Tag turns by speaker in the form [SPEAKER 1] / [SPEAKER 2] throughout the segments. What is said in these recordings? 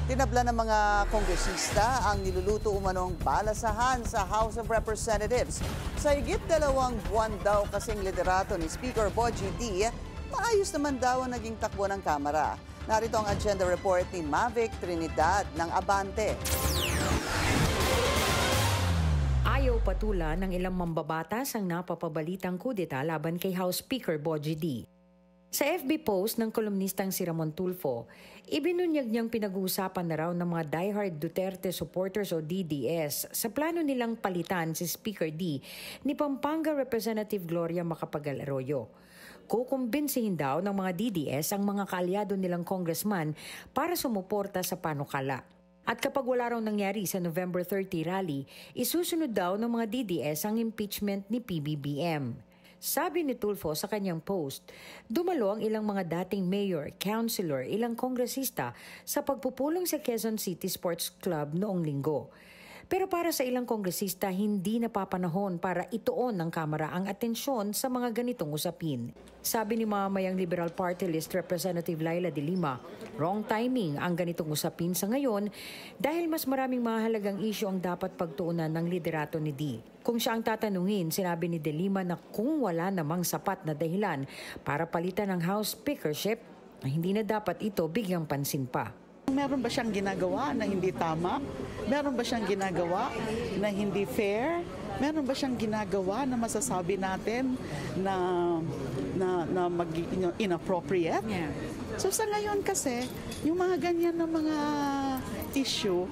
[SPEAKER 1] Tinabla ng mga kongresista ang niluluto umanong balasahan sa House of Representatives. Sa higit 2 buwan daw kasing liderato ni Speaker Bogie D, maayos naman daw ang naging takbo ng Kamara. Narito ang agenda report ni Mavic Trinidad ng Abante.
[SPEAKER 2] Ayaw patulan ng ilang mambabatas ang napapabalitang kudeta laban kay House Speaker Bogie D. Sa FB post ng kolumnistang si Ramon Tulfo, ibinunyag niyang pinag-uusapan na raw ng mga diehard Duterte supporters o DDS sa plano nilang palitan si Speaker D ni Pampanga Representative Gloria Macapagal Arroyo. Kukumbinsihin daw ng mga DDS ang mga kaalyado nilang congressman para sumuporta sa panukala. At kapag wala raw nangyari sa November 30 rally, isusunod daw ng mga DDS ang impeachment ni PBBM. Sabi ni Tulfo sa kanyang post, dumalo ang ilang mga dating mayor, councilor, ilang kongresista sa pagpupulong sa Quezon City Sports Club noong linggo. Pero para sa ilang kongresista, hindi napapanahon para ituon ng Kamara ang atensyon sa mga ganitong usapin. Sabi ni Mamamayang Liberal Party List Representative Laila de Lima, wrong timing ang ganitong usapin sa ngayon dahil mas maraming mahalagang isyu ang dapat pagtuunan ng liderato ni D. Kung siya ang tatanungin, sinabi ni de Lima na kung wala namang sapat na dahilan para palitan ang House Speakership, hindi na dapat ito bigyang pansin pa.
[SPEAKER 3] Meron ba siyang ginagawa na hindi tama? Meron ba siyang ginagawa na hindi fair? Meron ba siyang ginagawa na masasabi natin na inappropriate? Yeah. So sa ngayon kasi, yung mga ganyan na mga issue,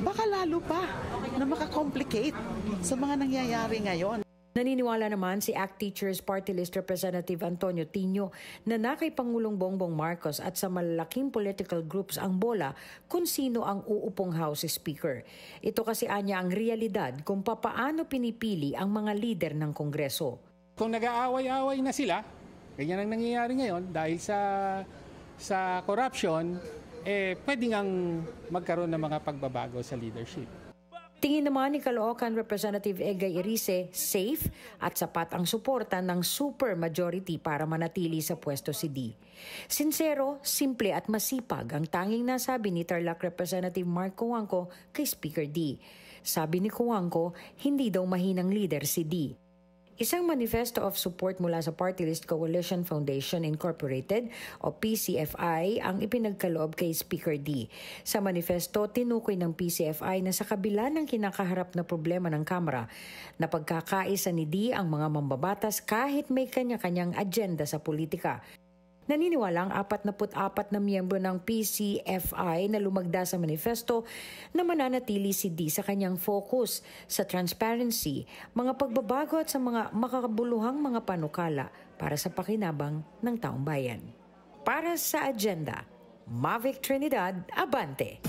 [SPEAKER 3] baka lalo pa na makakomplicate sa mga nangyayari ngayon.
[SPEAKER 2] Naniniwala naman si ACT Teachers Party List Representative Antonio Tino na kay Pangulong Bongbong Marcos at sa malalaking political groups ang bola kung sino ang uupong House Speaker. Ito kasi anya ang realidad kung papaano pinipili ang mga lider ng Kongreso.
[SPEAKER 4] Kung nag-aaway-away na sila, ganyan ang nangyayari ngayon dahil sa corruption, pwede ngang magkaroon ng mga pagbabago sa leadership.
[SPEAKER 2] Tingin naman ni Caloocan Representative Egay Erice, safe at sapat ang suporta ng super majority para manatili sa pwesto si D. Sincero, simple at masipag ang tanging nasabi ni Tarlac Representative Mark Cuangco kay Speaker D. Sabi ni Cuangco, hindi daw mahinang leader si D. Isang manifesto of support mula sa Party List Coalition Foundation Incorporated o PCFI ang ipinagkaloob kay Speaker D. Sa manifesto, tinukoy ng PCFI na sa kabila ng kinakaharap na problema ng Kamara, na pagkakaisa ni D ang mga mambabatas kahit may kanya-kanyang agenda sa politika. Naniniwala ang 44 na miyembro ng PCFI na lumagda sa manifesto na mananatili si D sa kanyang focus sa transparency, mga pagbabago at sa mga makakabuluhang mga panukala para sa pakinabang ng taong bayan. Para sa agenda, Mavic Trinidad, Abante.